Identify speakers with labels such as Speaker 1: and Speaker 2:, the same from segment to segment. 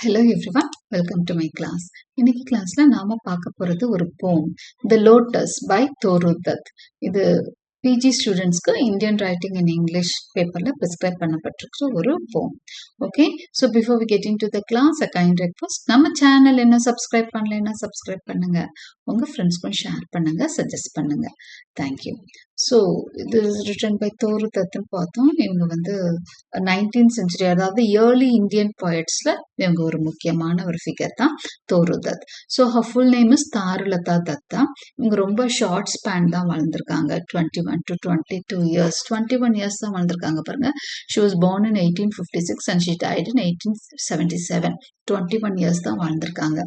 Speaker 1: Hello everyone, welcome to my class. இன்னைக்கு கிளாஸ்ல நாம பார்க்க போறது ஒரு poem, The Lotus by Toru Dutt. இது பிஜி ஸ்டூடெண்ட்ஸ்க்கு இந்தியன் ரைட்டிங் இன் இங்கிலீஷ் பேப்பர்ல ப்ரிஸ்கிரைப் பண்ணப்பட்டிருக்கிற ஒரு poem. Okay, so before we get into the class a kind request, நம்ம சேனல் என்ன சப்ஸ்கிரைப் பண்ணலைன்னா சப்ஸ்கிரைப் பண்ணுங்க, உங்க ஃப்ரெண்ட்ஸ்க்கும் ஷேர் பண்ணுங்க, சஜஸ்ட் பண்ணுங்க. தேங்க்யூ. ஸோ இது ரிட்டன் பை தோரு தத்துன்னு பார்த்தோம். இவங்க வந்து 19th century, அதாவது ஏர்லி இந்தியன் போயட்ஸ்ல இவங்க ஒரு முக்கியமான ஒரு ஃபிகர் தான் Toru Dutt. So her full name is Torulata Dutta. இவங்க ரொம்ப ஷார்ட் ஸ்பேன் தான் வாழ்ந்திருக்காங்க, 21 to 22 years, 21 years தான் வாழ்ந்திருக்காங்க பாருங்க. She was born in 1856 and she died in 1877. 21 years தான் வாழ்ந்திருக்காங்க.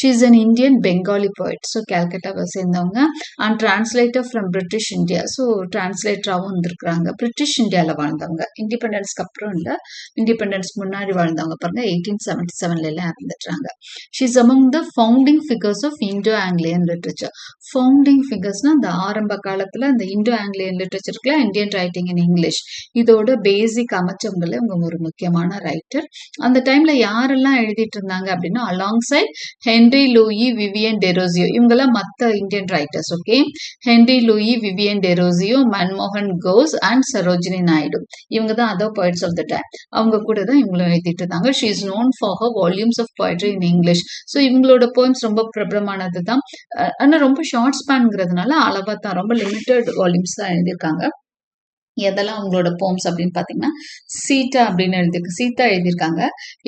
Speaker 1: She is an Indian Bengali poet. So கல்கட்டாவை சேர்ந்தவங்க and translator from British India. So டிரான்ஸ்லேட்டராகவும் இருந்திருக்கிறாங்க. பிரிட்டிஷ் இந்தியாவில் வாழ்ந்தவங்க, இண்டிபெண்டன்ஸ்க்கு அப்புறம் இல்லை, இண்டிபெண்டன்ஸ் முன்னாடி வாழ்ந்தவங்க பாருங்க, 1877 எல்லாம் இருந்துட்டாங்க. She is among the founding figures of Indo Anglian literature. Founding ஃபிகர்ஸ்னா அந்த ஆரம்ப காலத்தில் இந்த இண்டோ ஆங்கிலியன் லிட்ரேச்சருக்குல இந்தியன் ரைட்டிங் இன் இங்கிலீஷ் இதோட பேசிக் அமைச்சவங்களே அவங்க ஒரு முக்கியமான ரைட்டர். அந்த டைம்ல யாரெல்லாம் எழுதிட்டு இருந்தாங்க அப்படின்னா, alongside Henry Louis Vivian Derozio, இவங்கெல்லாம் மற்ற Indian writers. Okay, Henry Louis Vivian Derozio, மன்மோகன் கோஸ் அண்ட் சரோஜினி நாயுடு, இவங்க தான் other poets of the time. அவங்க கூட தான் இவங்களும் எழுதிட்டு இருந்தாங்க. She is known for her volumes of poetry in English. So இவங்களோட போய்ம்ஸ் ரொம்ப பிரபலமானது தான். ஆனால் ரொம்ப ஷார்ட் ஸ்பேன்ங்கிறதுனால அளவாக தான், ரொம்ப லிமிட்டட் வால்யூம்ஸ் தான் எழுதியிருக்காங்க. எதெல்லாம் அவங்களோட போம்ஸ் அப்படின்னு பார்த்தீங்கன்னா, சீட்டா அப்படின்னு சீதா எழுதியிருக்காங்க.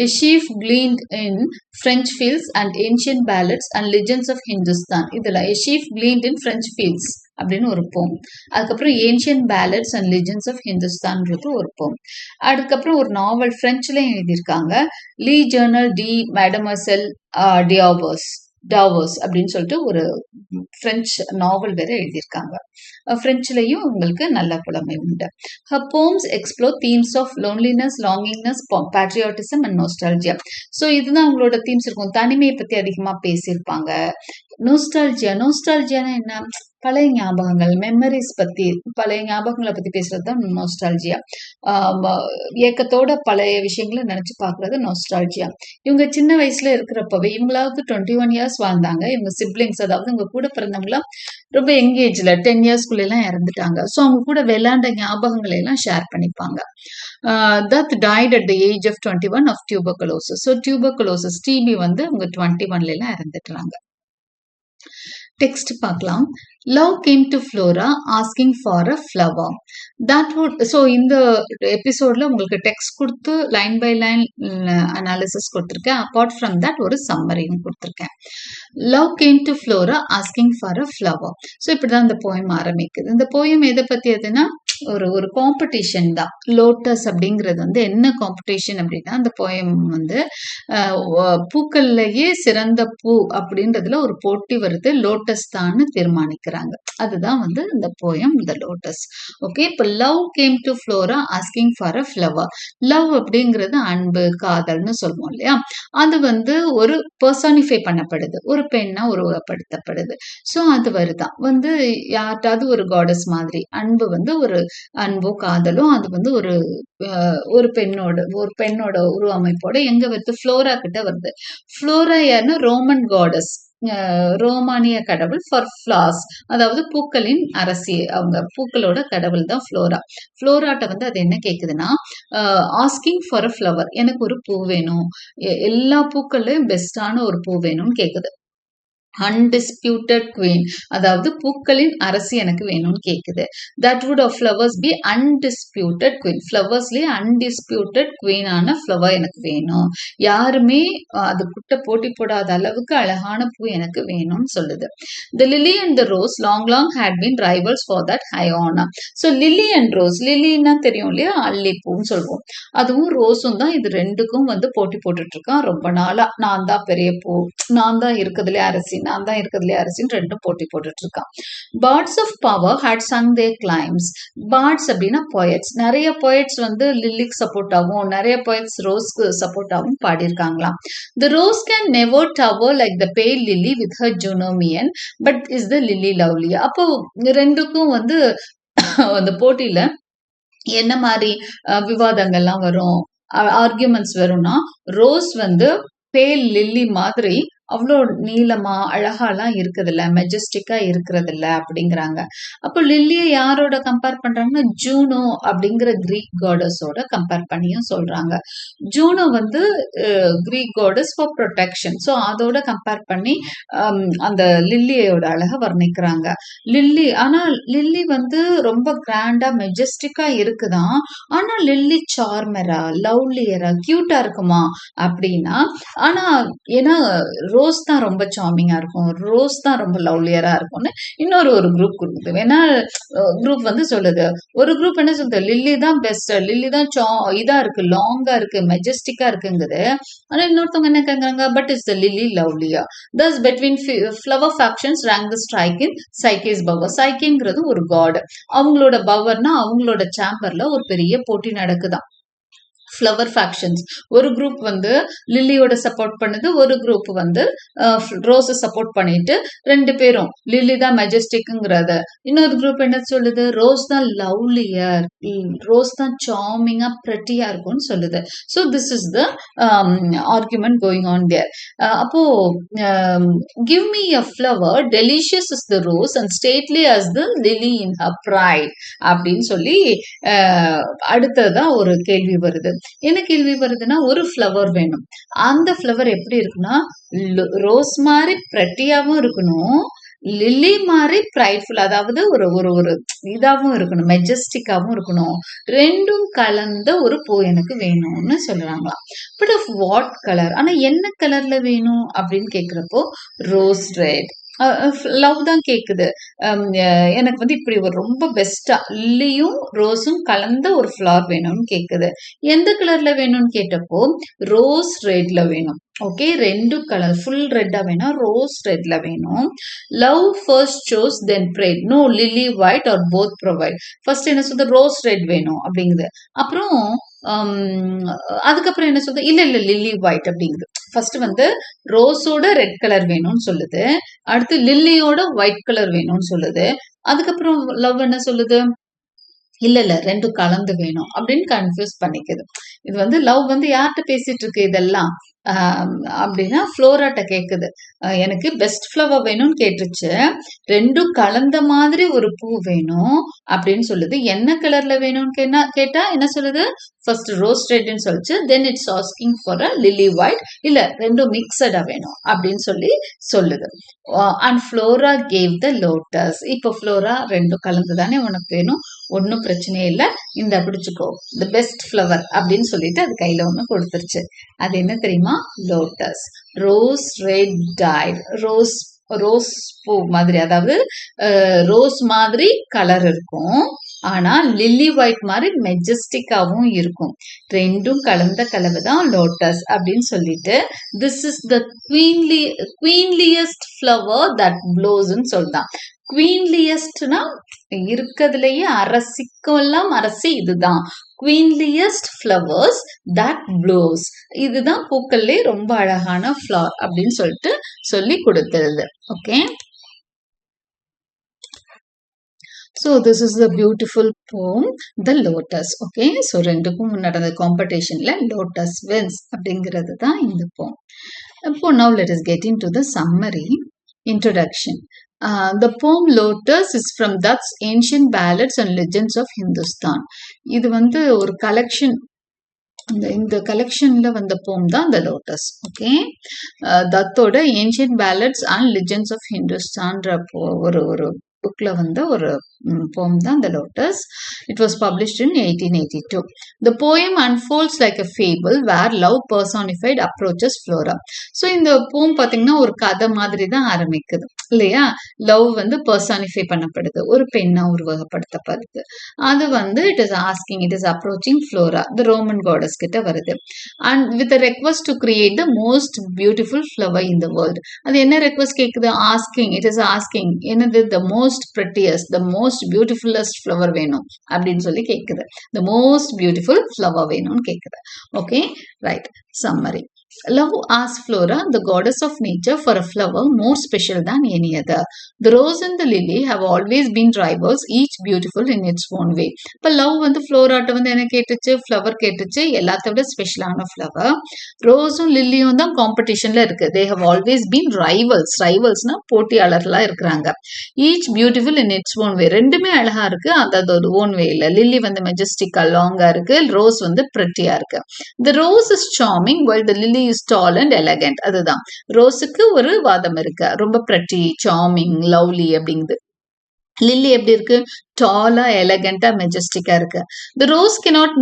Speaker 1: A sheaf gleaned in French fields and ancient ballads and legends of Hindustan. இதில் A sheaf gleaned in French fields அப்படின்னு ஒரு போம். அதுக்கப்புறம் ancient ballads and legends of ஹிந்துஸ்தான்றது ஒரு போம். அதுக்கப்புறம் ஒரு நாவல் ஃப்ரெஞ்சுலையும் எழுதியிருக்காங்க, லீ ஜர்னல் டி மேடமசெல் டாவர்ஸ் அப்படின்னு சொல்லிட்டு ஒரு பிரெஞ்சு நாவல் வேற எழுதியிருக்காங்க. பிரெஞ்சுலையும் உங்களுக்கு நல்ல புலமை உண்டு. Her poems explore themes of loneliness, longingness, patriotism and nostalgia. So இதுதான் அவங்களோட தீம்ஸ் இருக்கும். தனிமையை பற்றி அதிகமாக பேசியிருப்பாங்க. நோஸ்டால்ஜியானா என்ன? பழைய ஞாபகங்கள், மெமரிஸ் பத்தி, பழைய ஞாபகங்களை பத்தி பேசுறது தான் நோஸ்டால்ஜியா. ஏக்கத்தோட பழைய விஷயங்களை நினைச்சு பாக்குறது நோஸ்டால்ஜியா. இவங்க சின்ன வயசுல இருக்கிறப்பவே, இவங்களாவது 21 years வாழ்ந்தாங்க. இவங்க சிப்ளிங்ஸ், அதாவது இவங்க கூட பிறந்தவங்களாம் ரொம்ப எங்கேஜ்ல 10 yearsக்குள்ள எல்லாம் இறந்துட்டாங்க. ஸோ அவங்க கூட விளையாண்ட ஞாபகங்களை எல்லாம் ஷேர் பண்ணிப்பாங்க. Dutt died at the age of 21 of tuberculosis. So tuberculosis, TB வந்து அவங்க 21 எல்லாம் இறந்துட்டாங்க. டெக்ஸ்ட் பார்க்கலாம். Love came to Flora asking for a flower. That would, so இந்த எபிசோட்ல உங்களுக்கு டெக்ஸ்ட் கொடுத்து லைன் பை லைன் அனாலிசிஸ் கொடுத்துருக்கேன். அப்பார்ட் ஃப்ரம் தட் ஒரு சம்மரியும் கொடுத்துருக்கேன். Love came to Flora asking for a flower. So இப்படிதான் இந்த போயம் ஆரம்பிக்குது. இந்த போயம் எதை பத்தி எதுனா, ஒரு காம்படிஷன் தான். லோட்டஸ் அப்படிங்கிறது வந்து என்ன காம்படிஷன் அப்படின்னா, அந்த போயம் வந்து பூக்கள்லயே சிறந்த பூ அப்படின்றதுல ஒரு போட்டி வருது, லோட்டஸ் தான் தீர்மானிக்கிறாங்க. அதுதான் வந்து இந்த போயம், இந்த லோட்டஸ். ஓகே, இப்போ love came to Flora asking for a flower. Love அப்படிங்கிறது அன்பு, காதல்னு சொல்லுவோம் இல்லையா? அது வந்து ஒரு பர்சானிஃபை பண்ணப்படுது, ஒரு பெண்ணா உருவப்படுத்தப்படுது. ஸோ அது வருதான் வந்து யார்ட்டாவது ஒரு காடஸ் மாதிரி. அன்பு வந்து ஒரு அன்போ காதலோ, அது வந்து ஒரு பெண்ணோட உருவமைப்போட எங்க வருது? ஃப்ளோரா கிட்ட வருது. ஃப்ளோரா யாருன்னா ரோமன் காடஸ், ரோமானிய கடவுள் ஃபார் ஃப்ளார்ஸ், அதாவது பூக்களின் அரசி. அவங்க பூக்களோட கடவுள் தான் ஃப்ளோரா. ஃப்ளோராட்ட வந்து அது என்ன கேக்குதுன்னா, ஆஸ்கிங் ஃபார் அ ஃப்ளவர், எனக்கு ஒரு பூ வேணும், எல்லா பூக்கள்லயும் பெஸ்டான ஒரு பூ வேணும்னு கேக்குது. அன்டிஸ்பியூட்டட் குவீன், அதாவது பூக்களின் அரசி எனக்கு வேணும்னு கேக்குது. That would of flowers be undisputed queen. ஃப்ளவர்ஸ்லயே அன்டிஸ்பியூட்டட் குவீனான ஃப்ளவர் எனக்கு வேணும், யாருமே அது கிட்ட போட்டி போடாத அளவுக்கு அழகான பூ எனக்கு வேணும்னு சொல்லுது. The lily and the rose long had been rivals for that high honour. So lily and rose, லிலின்னா தெரியும் இல்லையா, அல்லிப்பூன்னு சொல்லுவோம். அதுவும் ரோஸும் தான், இது ரெண்டுக்கும் வந்து போட்டி போட்டுட்டு இருக்கான் ரொம்ப நாளா. நான் தான் பெரிய பூ, நான் தான் இருக்கிறதுலே அரசி, நான் தான் இருக்கிறதுலே அரசின்னு ரெண்டும் போட்டி போட்டுட்டு இருக்கான். Bards of power had sung their claims. Bards அப்படின்னா போயட்ஸ். நிறைய போயட்ஸ் வந்து லில்லிக்கு சப்போர்ட் ஆகும், நிறைய போயட்ஸ் ரோஸ்க்கு சப்போர்ட் ஆகும் பாடியிருக்காங்களாம். The rose can never tower like the pale lily with her Juno mien, but is the lily lovely. அப்போ ரெண்டுக்கும் வந்து அந்த போட்டியில என்ன மாதிரி விவாதங்கள்லாம் வரும், ஆர்கியூமெண்ட்ஸ் வரும்னா, ரோஸ் வந்து பேல் லில்லி மாதிரி அவ்வளோ நீளமா அழகாலாம் இருக்குதுல்ல, மெஜஸ்டிக்கா இருக்கிறதில்ல அப்படிங்கிறாங்க. அப்போ லில்லியை யாரோட கம்பேர் பண்றாங்கன்னா ஜூனோ அப்படிங்கிற கிரீக் காடஸோட கம்பேர் பண்ணியும் சொல்றாங்க. ஜூனோ வந்து Greek goddess for protection. So அதோட கம்பேர் பண்ணி அந்த லில்லியோட அழகை வர்ணிக்கிறாங்க. ஆனா லில்லி வந்து ரொம்ப கிராண்டா மெஜஸ்டிக்கா இருக்குதான். ஆனா லில்லி சார்மரா, லவ்லியரா, கியூட்டா இருக்குமா அப்படின்னா, ஆனா ஏன்னா ரோஸ் தான் ரொம்ப சார்மிங்கா இருக்கும், ரோஸ் தான் ரொம்ப லவ்லியரா இருக்கும்னு ஒரு குரூப் கொடுக்குது. வேணா குரூப் வந்து சொல்லுது, ஒரு குரூப் என்ன சொல்லுது, லில்லி தான் பெஸ்ட், லில்லி தான் இதா இருக்கு, லாங்கா இருக்கு, மெஜஸ்டிக்கா இருக்குங்குது. ஆனா இன்னொருத்தவங்க என்ன கேக்குறாங்க, but is the lily lovelier. thus between flower factions rank the strike in Psyche's bower. சைக்கேங்கிறது ஒரு காட், அவங்களோட பவர்னா அவங்களோட சாம்பர்ல ஒரு பெரிய போட்டி நடக்குதாம். ஃப்ளவர் ஃபேக்ஷன்ஸ், ஒரு குரூப் வந்து லில்லியோட சப்போர்ட் பண்ணுது, ஒரு குரூப் வந்து ரோஸை சப்போர்ட் பண்ணிட்டு ரெண்டு பேரும் லில்லி தான் மெஜஸ்டிக்ங்கிறத, இன்னொரு குரூப் என்ன சொல்லுது, ரோஸ் தான் லவ்லியர், ரோஸ் தான் சார்மிங்கா பிரெட்டியா இருக்கும்னு சொல்லுது. So this is the argument going on there. அப்போ give me a flower delicious is the rose and stately as the lily in her pride அப்படின்னு சொல்லி அடுத்ததான் ஒரு கேள்வி வருது. என்ன கேள்வி வருதுன்னா, ஒரு ஃப்ளவர் வேணும், அந்த ஃப்ளவர் எப்படி இருக்குன்னா ரோஸ் மாதிரி பிரெட்டியாவும் இருக்கணும், லில்லி மாதிரி பிரைட்ஃபுல், அதாவது ஒரு ஒரு ஒரு இதாகவும் இருக்கணும், மெஜஸ்டிக்காவும் இருக்கணும், ரெண்டும் கலந்த ஒரு பூ எனக்கு வேணும்னு சொல்றாங்களாம். பட் ஆஃப் வாட் கலர், ஆனா என்ன கலர்ல வேணும் அப்படின்னு கேக்குறப்போ ரோஸ் ரெட். லவ் தான் கேக்குது, எனக்கு வந்து இப்படி ஒரு ரொம்ப பெஸ்டா லில்லியும் ரோஸும் கலந்த ஒரு ஃப்ளவர் வேணும்னு கேக்குது. எந்த கலர்ல வேணும்னு கேட்டப்போ ரோஸ் ரெட்ல வேணும். ஓகே, ரெண்டு கலர் ஃபுல் ரெட்டா வேணும், ரோஸ் ரெட்ல வேணும். Love first chose then prayed, no lily white or both provide. First என்ன சொல்றது, ரோஸ் ரெட் வேணும் அப்படிங்குது. அப்புறம் அதுக்கப்புறம் என்ன சொல்றது, இல்ல இல்ல லில்லி ஒயிட் அப்படிங்குது. ஃபர்ஸ்ட் வந்து ரோஸோட ரெட் கலர் வேணும்னு சொல்லுது, அடுத்து லில்லியோட ஒயிட் கலர் வேணும்னு சொல்லுது, அதுக்கப்புறம் லவ் என்ன சொல்லுது, இல்ல இல்ல ரெண்டும் கலந்து வேணும் அப்படின்னு கன்ஃபியூஸ் பண்ணிக்குது. இது வந்து லவ் வந்து யார்கிட்ட பேசிட்டு இருக்கு இதெல்லாம் அப்படின்னா ஃப்ளோராட்ட கேக்குது, எனக்கு பெஸ்ட் ஃப்ளவர் வேணும்னு கேட்டுருச்சு, ரெண்டும் கலந்த மாதிரி ஒரு பூ வேணும் அப்படின்னு சொல்லுது. என்ன கலர்ல வேணும்னு கேட்டா என்ன சொல்லுது, ஃபர்ஸ்ட் ரோஸ் ரெட்னு சொல்லிச்சு, then it's asking for a lily white, இல்ல ரெண்டும் மிக்சடா வேணும் அப்படின்னு சொல்லி சொல்லுது. And Flora gave the lotus. இப்போ ஃப்ளோரா ரெண்டும் கலந்து தானே உனக்கு வேணும், ஒன்னும் பிரச்சனையே இல்லை, இந்த பிடிச்சுக்கோ தி பெஸ்ட் ஃப்ளவர் அப்படின்னு சொல்லிட்டு அது கையில ஒண்ணு கொடுத்துருச்சு. அது என்ன தெரியுமா, lotus. Rose red dyed, rose rose பூ மாதிரி, அதாவது ரோஸ் மாதிரி கலர் இருக்கும், ஆனா லில்லி ஒயிட் மாதிரி மெஜஸ்டிக்காவும் இருக்கும், ரெண்டும் கலந்த கலவை தான் லோட்டஸ் அப்படின்னு சொல்லிட்டு this is the queenliest flower that ப்ளோஸ்ன்னு சொல்றான். குவீன்லியஸ்ட்னா இருக்கிறதுலயே அரசிக்கெல்லாம் அரசி இதுதான், குவீன்லியஸ்ட் ஃப்ளவர்ஸ் தட் ப்ளோஸ், இதுதான் பூக்கள்லே ரொம்ப அழகான ஃப்ளவர் அப்படின்னு சொல்லிட்டு சொல்லி கொடுத்துருது. Okay, so this is the beautiful poem The Lotus. Okay, so ரெண்டுக்கும் நடந்த காம்படிஷன்ல லோட்டஸ் wins அப்படிங்கிறது தான் இந்த poem. அப்போ now let us get into the summary. Introduction. The poem Lotus is from Dutt's Ancient Ballads and Legends of Hindustan. இது வந்து ஒரு collection, இந்த கலெக்ஷன்ல வந்த போம் தான் இந்த லோட்டஸ். ஓகே, தத்தோட ancient ballads and legends of ஹிந்துஸ்தான்ற ஒரு ஒரு புக்ல வந்த ஒரு poem தான் The Lotus. It was published in 1882. The poem unfolds like a fable where love personified approaches Flora. So இந்த poem பாத்தீங்கன்னா ஒரு கதை மாதிரி தான் ஆரம்பிக்குது இல்லையா, லவ் வந்து பர்சானிஃபை பண்ணப்படுது, ஒரு பெண்ணா உருவகப்படுத்தப்படுது, அது வந்து it is asking, it is approaching Flora, the Roman goddess கிட்ட வருது, and with request to create the most beautiful flower in the world. அது என்ன ரெக்வஸ்ட் கேக்குது, ஆஸ்கிங், இட் இஸ் ஆஸ்கிங் என்னது, the most prettiest, the most beautifullest flower வேணும் அப்படின்னு சொல்லி கேக்குது, த மோஸ்ட் பியூட்டிஃபுல் ஃப்ளவர் வேணும்னு கேக்குது. Okay, right, summary. Love asks Flora, the goddess of nature, for a flower more special than any other. The rose and the lily have always been rivals, each beautiful in its own way. இப்போ love வந்து ஃப்ளோராட்ட வந்து என்ன கேட்டுச்சு, flower கேட்டுச்சு, எல்லாத்த விட ஸ்பெஷலான flower. ரோஸும் லில்லியும் தான் காம்படிஷன்ல இருக்கு. They have always been rivals. ரைவல்ஸ்னா போட்டியாளர்களா இருக்கிறாங்க. Each beautiful in its own way. ரெண்டுமே அழகா இருக்கு, அந்த ஓன் வேல. லில்லி வந்து மெஜஸ்டிக்கா லாங்கா இருக்கு, ரோஸ் வந்து பிரிட்டியா இருக்கு. The rose is charming while the lily is tall and elegant. அதுதான் ரோஸுக்கு ஒரு வாதம் இருக்கு, ரொம்ப pretty, charming, lovely அப்படிங்குது. லில்லி எப்படி இருக்கு, டாலா, எலகண்டா, மெஜஸ்டிக்கா இருக்கு. The rose cannot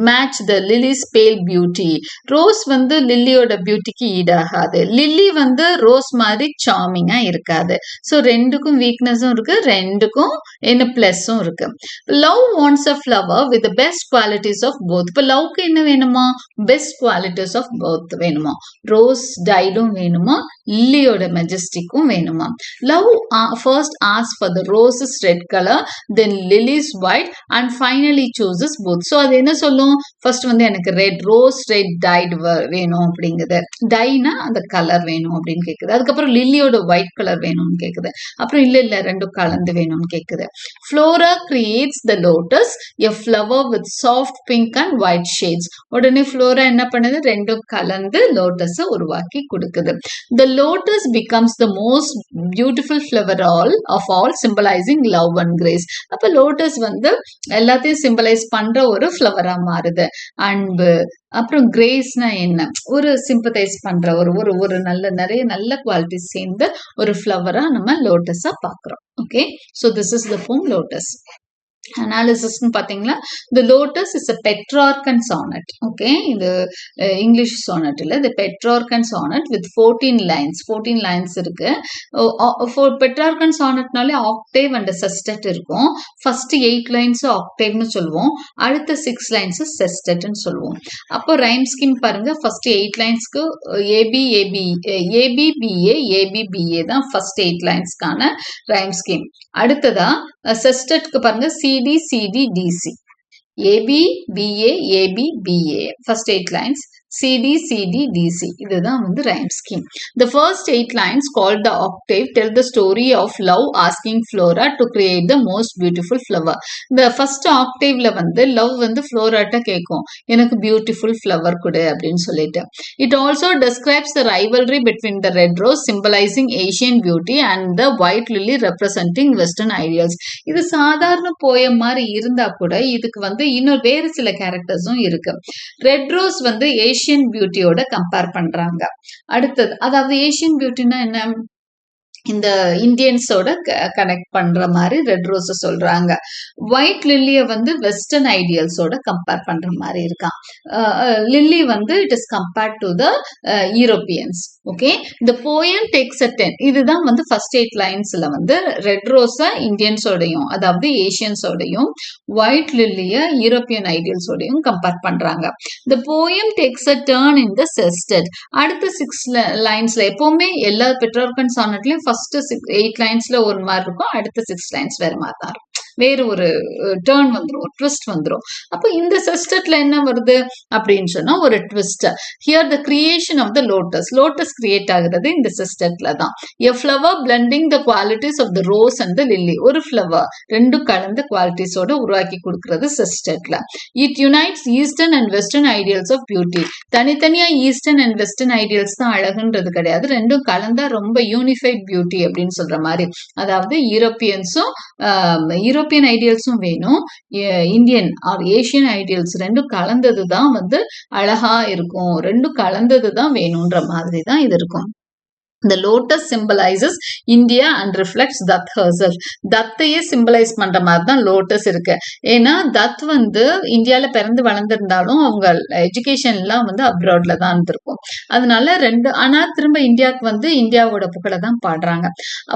Speaker 1: match the lily's pale beauty. Rose வந்து லில்லியோட பியூட்டிக்கு ஈடாகாது. லில்லி வந்து ரோஸ் மாதிரி சார்மிங்கா இருக்காது. ஸோ ரெண்டுக்கும் வீக்னஸும் இருக்கு, ரெண்டுக்கும் என்ன பிளஸும் இருக்கு. Love wants a flower with best qualities of both. இப்போ லவ்க்கு என்ன வேணுமா, பெஸ்ட் குவாலிட்டிஸ் ஆஃப் போத் வேணுமா. ரோஸ் டைடும் வேணுமா, லில்லியோட மெஜஸ்டிக்கும் வேணுமா. Love first ask for the roses red colour, then lily's white and finally chooses both. So அது என்ன சொல்லும், ஃபர்ஸ்ட் வந்து எனக்கு ரெட் ரோஸ் ரெட் டைட் வேணும் அப்படிங்குது. டைனா அந்த கலர் வேணும் அப்படின்னு கேக்குது. அதுக்கப்புறம் லில்லியோட ஒயிட் கலர் வேணும்னு கேக்குது. அப்புறம் இல்ல ரெண்டும் கலந்து வேணும்னு கேக்குது. Flora creates the lotus, a flower with soft pink and white shades. உடனே ஃப்ளோரா என்ன பண்ணுது, ரெண்டும் கலந்து லோட்டஸை உருவாக்கி கொடுக்குது. The lotus becomes the most beautiful flower of all, symbolizing love and grace. அப்ப லோட்டஸ் வந்து எல்லாத்தையும் சிம்பலைஸ் பண்ற ஒரு ஃப்ளவரா மாறுது. அன்பு, அப்புறம் கிரேஸ்னா என்ன, ஒரு சிம்பத்தைஸ் பண்ற ஒரு நிறைய நல்ல குவாலிட்டி சேர்ந்த ஒரு ஃப்ளவரா நம்ம லோட்டஸா பாக்குறோம். Okay, so this is the poem lotus. அனாலிசிஸ்ன்னு பார்த்தீங்களா, the lotus is a Petrarchan sonnet. Okay, இது இங்கிலீஷ் சானட் இல்லை, இது பெட்ரார்கன் சானட் வித் 14 லைன்ஸ் இருக்கு. பெட்ரார்கன் சானட்னாலே ஆக்டேவ் அண்ட் செஸ்டட் இருக்கும். ஃபர்ஸ்ட் 8 லைன்ஸ் ஆக்டேவ்னு சொல்லுவோம், அடுத்த 6 லைன்ஸ் செஸ்டட்னு சொல்லுவோம். அப்போ ரைம் ஸ்கீம் பாருங்க, ஃபர்ஸ்ட் 8 லைன்ஸ்க்கு ஏபிபிஏ தான் ஃபர்ஸ்ட் 8 லைன்ஸ்க்கான ரைம் ஸ்கீம். அடுத்ததா செஸ்டட்க்கு பாருங்க CDCDDC, ABBA ABBA first 8 lines, சிடிசிடிடிசி, இதுதான் வந்து rhyme scheme. The first 8 lines called the octave tell the story of love asking Flora to create the most beautiful flower. The first octaveல வந்து love வந்து ஃப்ளோராட்ட கேட்கும், எனக்கு beautiful flower கொடு அப்படின்னு சொல்லிட்டு. It also describes the rivalry between the red rose symbolizing Asian beauty and the white lily representing western ideals. இது சாதாரண poem மாதிரி இருந்தா கூட இதுக்கு வந்து இன்னொரு வேறு சில கேரக்டர்ஸும் இருக்கு. ரெட் ரோஸ் வந்து ஏஷியன் பியூட்டியோட கம்பேர் பண்றாங்க. அடுத்தது, அதாவது ஏஷியன் பியூட்டினா என்ன, இந்த இந்தியன்ஸோட கனெக்ட் பண்ற மாதிரி ரெட் ரோஸ் சொல்றாங்க. ஒயிட் லில்லிய வந்து வெஸ்டர்ன் ஐடியல்ஸோட கம்பேர் பண்ற மாதிரி இருக்கான். லில்லி வந்து it is compared to the Europeans. Okay, இந்த போயம் டேக்ஸ் அ 10. இதுதான் வந்து ஃபர்ஸ்ட் 8 லைன்ஸ்ல வந்து ரெட் ரோஸ இந்தியன்ஸோடையும் அதாவது ஏஷியன்ஸோடையும் ஒயிட் லில்லிய யூரோப்பியன் ஐடியல்ஸோடையும் கம்பேர் பண்றாங்க. இந்த poem takes a turn in the sestet. அடுத்த 6 லைன்ஸ்ல எப்பவுமே எல்லா பெட்ரார்கன் சானட்லயும் ஃபர்ஸ்ட் 8 லைன்ஸ்ல ஒரு மாதிரி இருக்கும், அடுத்த 6 லைன்ஸ் வேற மாதிரி தான் இருக்கும். வேறு ஒரு டேர்ன் வந்துடும், ஒரு ட்விஸ்ட் வந்துடும். அப்போ இந்த செஸ்டட்ல என்ன வருது அப்படின்னு சொன்னா ஒரு twist. Here the creation of the lotus create ஆகுறது இந்த செஸ்டட்ல தான். A flower blending the qualities of the rose and the lily. ஒரு ஃப்ளவர் ரெண்டும் கலந்த குவாலிட்டிஸோட உருவாக்கி கொடுக்கறது செஸ்டட்ல. It unites eastern and western ideals of beauty. தனித்தனியா ஈஸ்டர்ன் அண்ட் வெஸ்டர்ன் ஐடியல்ஸ் தான் அழகுன்றது கிடையாது, ரெண்டும் கலந்தா ரொம்ப யூனிஃபைட் பியூட்டி அப்படின்னு சொல்ற மாதிரி. அதாவது யூரோப்பியன் ஐடியல்ஸும் வேணும், இந்தியன் ஆர் ஏஷியன் ஐடியல்ஸ் ரெண்டும் கலந்தது தான் வந்து அழகா இருக்கும், ரெண்டும் கலந்தது தான் வேணும்ன்ற மாதிரி தான் இது இருக்கும். The lotus symbolizes India and reflects Dutt herself. தத்தையே சிம்பலைஸ் பண்ற மாதிரி தான் லோட்டஸ் இருக்கு. ஏன்னா தத் வந்து இந்தியால பிறந்து வளர்ந்திருந்தாலும் அவங்க எஜுகேஷன் எல்லாம் வந்து அப்ராட்ல தான் இருந்திருக்கும். அதனால ஆனா திரும்ப இந்தியாவுக்கு வந்து இந்தியாவோட புகழை தான் பாடுறாங்க.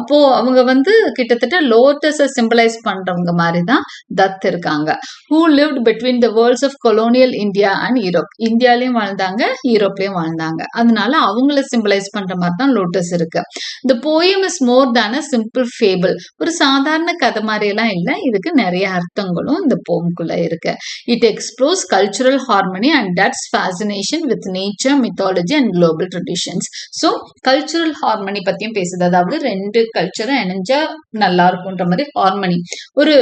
Speaker 1: அப்போ அவங்க வந்து கிட்டத்தட்ட லோட்டஸை சிம்பலைஸ் பண்றவங்க மாதிரி தான் தத் இருக்காங்க. Who lived between the worlds of colonial India and Europe. இந்தியாலையும் வாழ்ந்தாங்க, யூரோப்லயும் வாழ்ந்தாங்க. அதனால அவங்கள சிம்பலைஸ் பண்ற மாதிரி தான் லோட்டஸ் லோட்டஸ் இருக்கு. The poem is more than a simple fable. ஒரு சாதாரண கதை மாதிரி எல்லாம் இல்ல, இதுக்கு நிறைய அர்த்தங்களும் இந்த போம்குள்ள இருக்கு. It explores cultural harmony and that's fascination with nature, mythology and global traditions. So cultural harmony பத்தியும் பேசுது. அதாவது ரெண்டு கல்ச்சரும் இணைஞ்சா நல்லா இருக்கும்ன்ற மாதிரி ஹார்மனி. ஒரு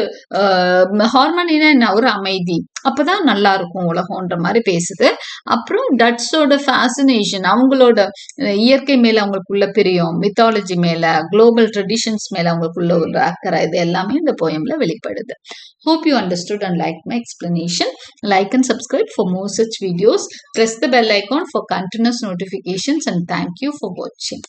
Speaker 1: ஹார்மனினா என்ன, ஒரு அமைதி, அப்பதான் நல்லா இருக்கும் உலகம்ன்ற மாதிரி பேசுது. அப்புறம் டட்ஸோட ஃபேசினேஷன், அவங்களோட இயற்கை மேல அவங்களுக்குள்ள பிரியம், மித்தாலஜி மேல, குளோபல் ட்ரெடிஷன்ஸ் மேல அவங்களுக்குள்ள ஒரு அக்கறை, இது எல்லாமே இந்த போயம்ல வெளிப்படுது. Hope you understood and liked my explanation. Like and subscribe for more such videos. Press the bell icon for continuous notifications and thank you for watching.